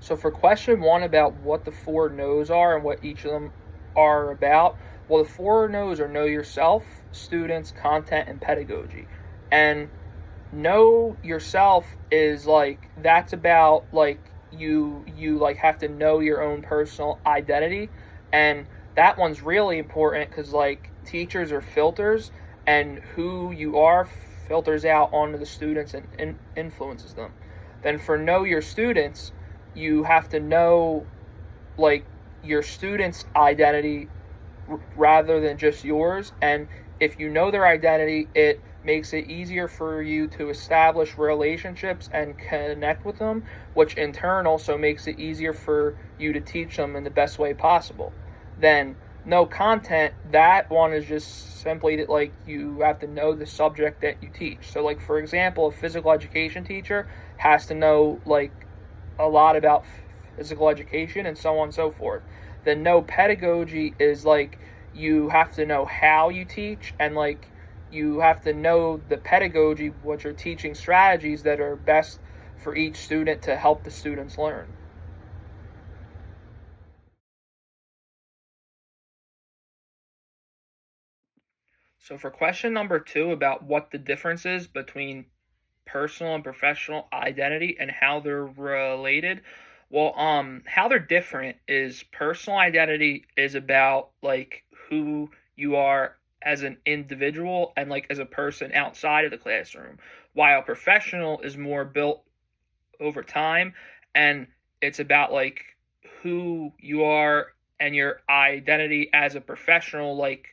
So for question one about what the four no's are and what each of them are about, well, the four no's are know yourself, students, content, and pedagogy. And know yourself is like that's about like you like have to know your own personal identity, and that one's really important because like teachers are filters, and who you are filters out onto the students and influences them. Then for know your students, you have to know like your students' identity rather than just yours. And if you know their identity, it makes it easier for you to establish relationships and connect with them, which in turn also makes it easier for you to teach them in the best way possible. Then no content, that one is just simply that like you have to know the subject that you teach. So like for example, a physical education teacher has to know like a lot about physical education and so on and so forth. Then no pedagogy is like you have to know how you teach, and like you have to know the pedagogy, which are teaching strategies that are best for each student to help the students learn. So for question number two about what the difference is between personal and professional identity and how they're related. Well, how they're different is personal identity is about like who you are as an individual and like as a person outside of the classroom, while professional is more built over time, and it's about like who you are and your identity as a professional, like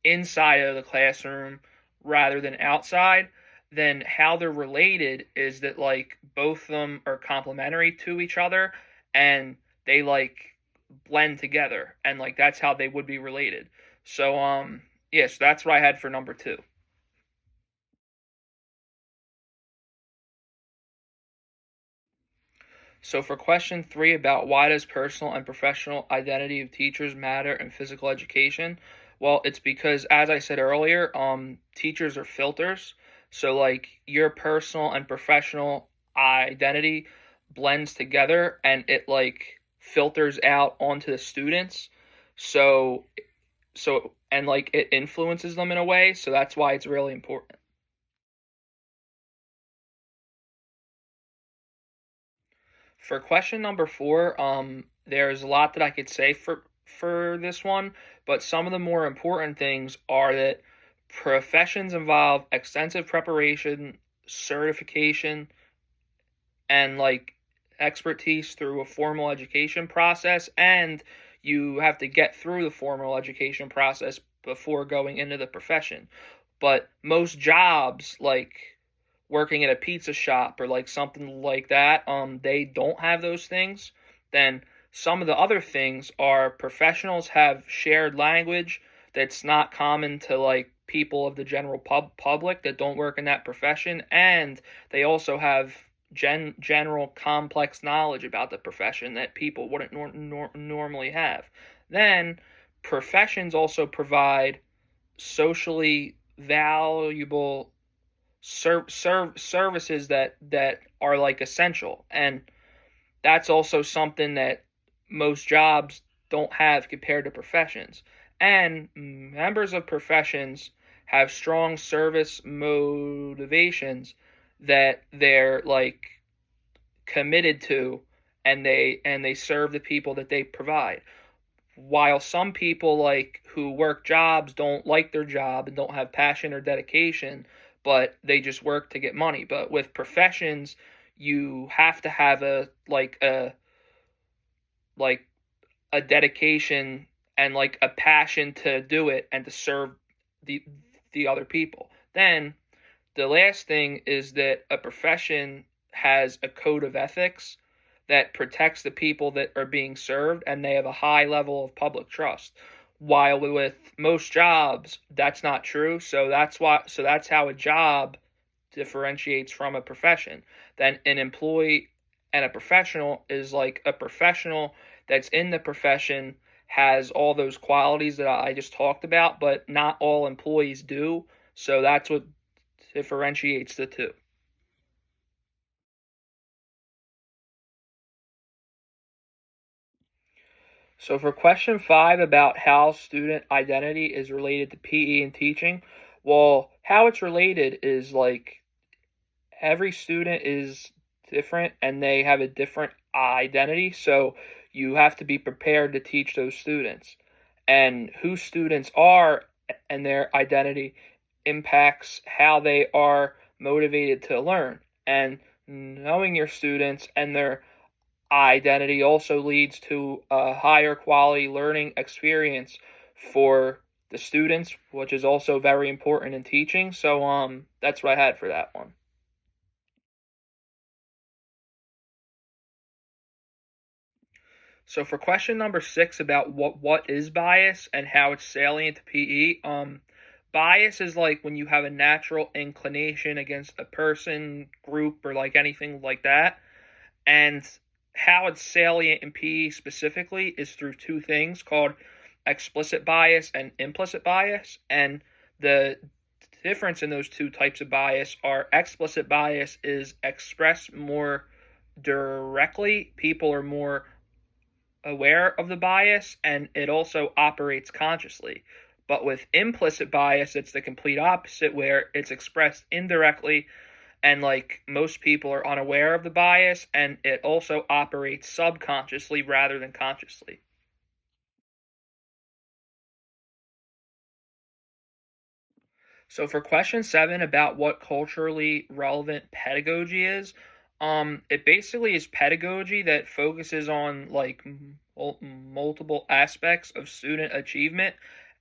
inside of the classroom rather than outside. Then how they're related is that like both of them are complementary to each other, and they like blend together, and like that's how they would be related. So yes, that's what I had for number two. So for question three about why does personal and professional identity of teachers matter in physical education? Well, it's because as I said earlier, teachers are filters. So like your personal and professional identity blends together, and it like filters out onto the students. So and like it influences them in a way. So that's why it's really important. For question number four, there's a lot that I could say for this one, but some of the more important things are that professions involve extensive preparation, certification, and like expertise through a formal education process, and you have to get through the formal education process before going into the profession. But most jobs, like working at a pizza shop or like something like that, they don't have those things. Then some of the other things are professionals have shared language that's not common to like people of the general public that don't work in that profession, and they also have general complex knowledge about the profession that people wouldn't normally have. Then professions also provide socially valuable services that are like essential, and that's also something that most jobs don't have compared to professions. And members of professions have strong service motivations that they're like committed to, and they serve the people that they provide, while some people like who work jobs don't like their job and don't have passion or dedication, but they just work to get money. But with professions, you have to have like a dedication and like a passion to do it and to serve the the other people. Then the last thing is that a profession has a code of ethics that protects the people that are being served, and they have a high level of public trust. While with most jobs, that's not true. So that's how a job differentiates from a profession. Then an employee and a professional is like a professional that's in the profession has all those qualities that I just talked about, but not all employees do. So that's what differentiates the two. So for question 5 about how student identity is related to PE and teaching, well, how it's related is like every student is different and they have a different identity, so you have to be prepared to teach those students. And who students are and their identity impacts how they are motivated to learn. And knowing your students and their identity also leads to a higher quality learning experience for the students, which is also very important in teaching. So that's what I had for that one. So for question number 6 about what is bias and how it's salient to PE, bias is like when you have a natural inclination against a person, group, or like anything like that. And how it's salient in PE specifically is through two things called explicit bias and implicit bias. And the difference in those two types of bias are explicit bias is expressed more directly. People are more aware of the bias and it also operates consciously. But with implicit bias, it's the complete opposite where it's expressed indirectly and like most people are unaware of the bias and it also operates subconsciously rather than consciously. So for question 7 about what culturally relevant pedagogy is, it basically is pedagogy that focuses on like multiple aspects of student achievement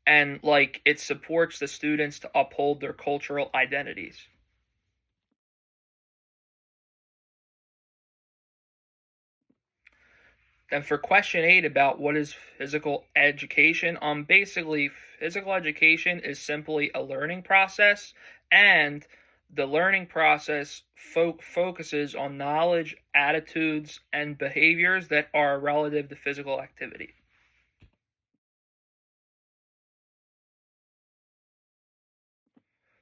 and like it supports the students to uphold their cultural identities. Then for question 8 about what is physical education, basically physical education is simply a learning process, and the learning process focuses on knowledge, attitudes, and behaviors that are relative to physical activity.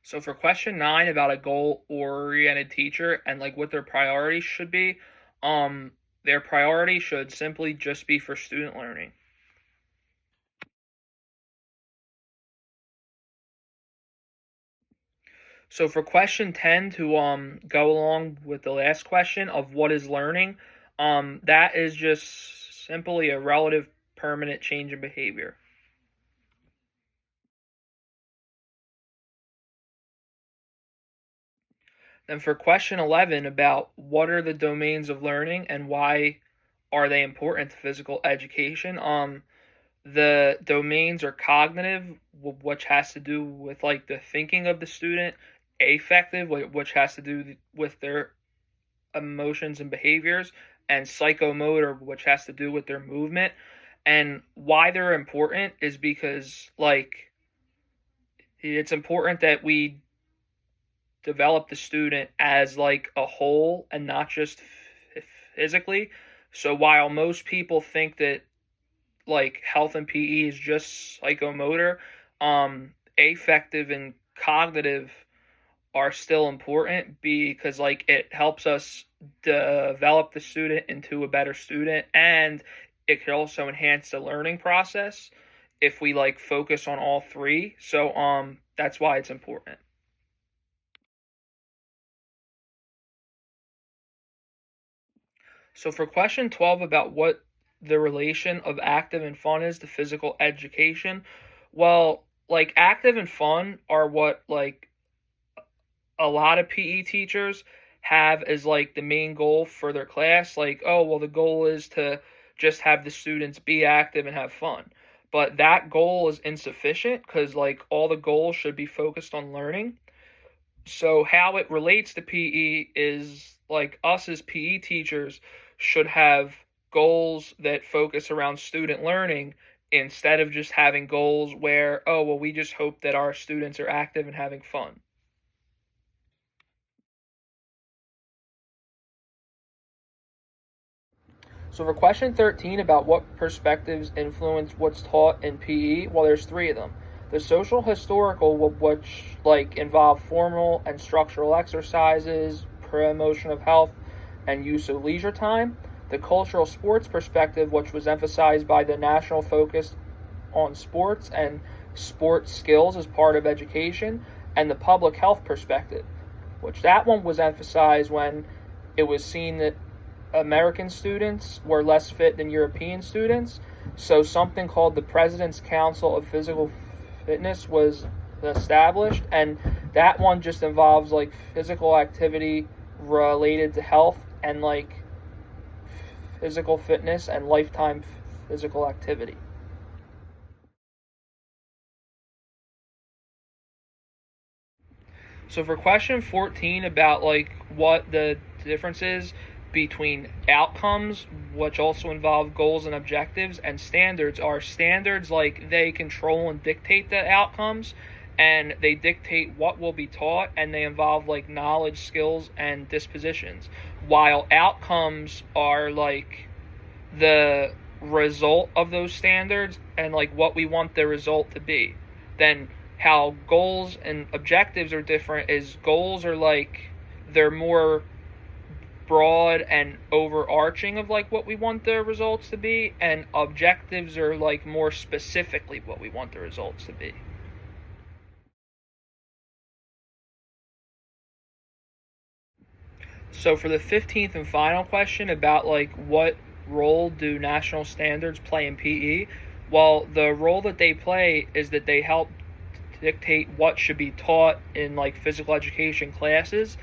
So for question 9 about a goal-oriented teacher and like what their priorities should be, their priority should simply just be for student learning. So for question 10 to go along with the last question of what is learning, that is just simply a relative permanent change in behavior. Then for question 11 about what are the domains of learning and why are they important to physical education, the domains are cognitive, which has to do with like the thinking of the student, affective, which has to do with their emotions and behaviors, and psychomotor, which has to do with their movement. And why they're important is because, like, it's important that we develop the student as like a whole and not just physically. So while most people think that like health and PE is just psychomotor, affective and cognitive are still important because like it helps us develop the student into a better student and it could also enhance the learning process if we like focus on all three. So that's why it's important. So for question 12 about what the relation of active and fun is to physical education, well, like active and fun are what like a lot of PE teachers have as like the main goal for their class. Like, oh, well, the goal is to just have the students be active and have fun. But that goal is insufficient because like all the goals should be focused on learning. So how it relates to PE is like us as PE teachers should have goals that focus around student learning instead of just having goals where, oh, well, we just hope that our students are active and having fun. So for question 13 about what perspectives influence what's taught in PE, well, there's three of them. The social historical, which like involve formal and structural exercises, promotion of health, and use of leisure time. the cultural sports perspective, which was emphasized by the national focus on sports and sports skills as part of education, and the public health perspective, which that one was emphasized when it was seen that American students were less fit than European students. So something called the President's Council of Physical Fitness was established, and that one just involves like physical activity related to health and like physical fitness and lifetime physical activity. So for question 14 about like what the difference is between outcomes, which also involve goals and objectives, and standards, are standards like they control and dictate the outcomes, and they dictate what will be taught, and they involve like knowledge, skills, and dispositions, while outcomes are like the result of those standards and like what we want the result to be. Then how goals and objectives are different is goals are like they're more broad and overarching of like what we want the results to be, and objectives are like more specifically what we want the results to be. So for the 15th and final question about like what role do national standards play in PE, well, the role that they play is that they help dictate what should be taught in like physical education classes.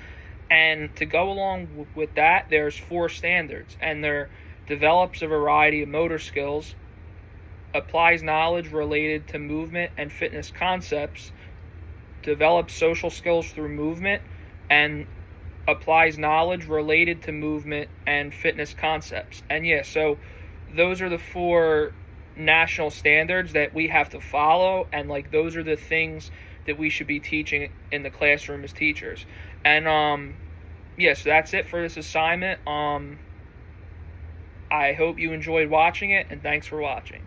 And to go along with that, there's 4 standards, and there develops a variety of motor skills, applies knowledge related to movement and fitness concepts, develops social skills through movement, and applies knowledge related to movement and fitness concepts. And yeah, so those are the 4 national standards that we have to follow, and like those are the things that we should be teaching in the classroom as teachers. And yeah, so that's it for this assignment. I hope you enjoyed watching it, and thanks for watching.